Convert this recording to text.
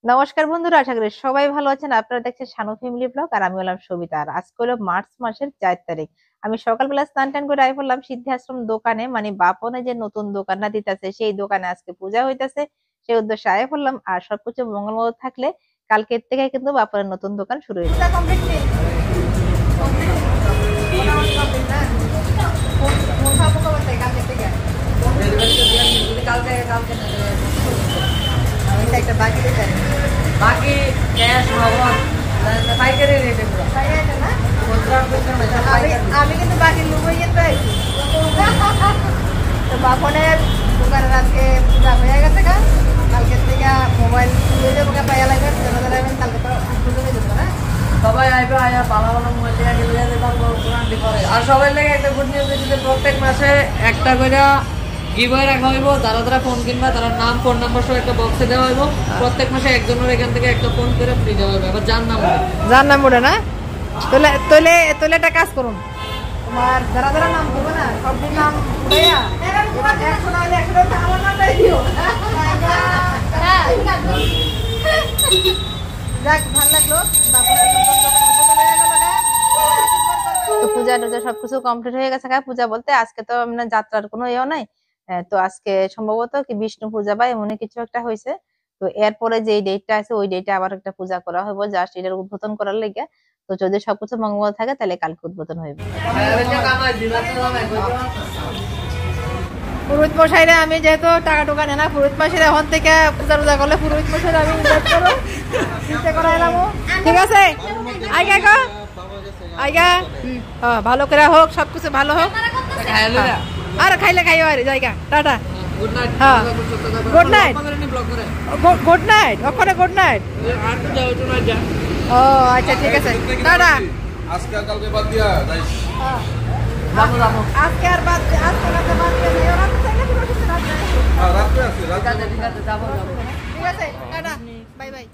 নমস্কার বন্ধুরা, আশা করি সবাই ভালো আছেন। আপনারা দেখছেন শানু ফ্যামিলি ব্লগ, আর আমি হলাম সবিতা। আর আজকে হলো মার্চ মাসের 4 তারিখ। আমি সকালবেলা স্নান টান করে আই পড়লাম সিদ্ধাশ্রম দোকানে, মানে বাপনে যে নতুন দোকানটা দিতেছে সেই দোকানে আজকে পূজা হইতাছে। সেই উদ্দেশ্যে আয় পড়লাম। আর সবকিছু মঙ্গলময় থাকলে কালকের থেকে কিন্তু বাপনের নতুন দোকান শুরু হয়ে একটা বাকি বাকি ক্যাশ নগদ পাইকারি রেটে পুরো না। খুচরা খুচরা না সব আমি পাইকারি। আমি কিন্তু বাকি লুবই কিন্তু আইছি। তো বাপনের দোকানের আজকে পূজা হয়ে গেছে গা। কালকের থেকে মোবাইল তুলে দেবো গা, পাইয়া লাগবে কালকে তো পুজো হয়ে যাবে না। সবাই আইবে আয়া ভালো ভালো মোবাইল থেকে গেলে যেতাম কোরআন করে। আর সবাই লাগে একটা গুড নিউজ দিচ্ছে, প্রত্যেক মাসে একটা করে গিভওয়ে রাখা হইব। যারা যারা ফোন কিনবা তারা নাম ফোন নাম্বার সহ একটা বক্সে দেওয়া হইব। প্রত্যেক মাসে একজনের এখান থেকে একটা ফোন করে ফ্রি দেওয়া হবে। আবার যার নাম যার নাম ওটা না, তোলে তোলে তোলে একটা কাজ করুন। তোমার যারা যারা নাম দেবো না, সব নাম উড়াইয়া এবার 100 না হলে 100 টাকা আমার নামটাই দিও। যাক, ভালো লাগলো। তো পূজা টুজা সবকিছু কমপ্লিট হয়ে গেছে। পূজা বলতে আজকে তো মানে যাত্রার কোনো ইয়েও নাই। তো আজকে সম্ভবত কি বিষ্ণু পূজা বা এমনই কিছু একটা হয়েছে। তো এরপরে যে ডেটটা আছে ওই ডেটে আবার একটা পূজা করা হবে, জাস্ট এটার উদ্বোধন করার লেগে। তো যদি সবকিছু মঙ্গল থাকে তাহলে কালকে উদ্বোধন হইবে। পুরোহিত মশাইরা আমি যেহেতু টাকা টুকা নেই না, পুরোহিত মশাইরা এখন থেকে পূজা টুজা করলে পুরোহিত মশাইরা আমি ইনভাইট করো, চিন্তা করা এলাম। ঠিক আছে, আইগা গো আইগা। ভালো করে হোক, সবকিছু ভালো হোক। আর খাইলে খাইও আর জায়গা। Tata, good night. হ্যাঁ গুড নাইট। ব্লগ করে গুড নাইট, ওখানে গুড নাইট। আর তো যাও তো না যা। ও আচ্ছা, ঠিক আছে, টাটা। আজকে আর কালকে বাদ দিয়া যাইস। যাবো যাবো। আজকে আর বাদ, আজকে রাতে বাদ দিয়ে ওরা তো চাইলে পুরো কিছু রাত রাত্রে আছে রাত্রে ঠিক আছে যাবো যাবো। ঠিক আছে, টাটা, বাই বাই।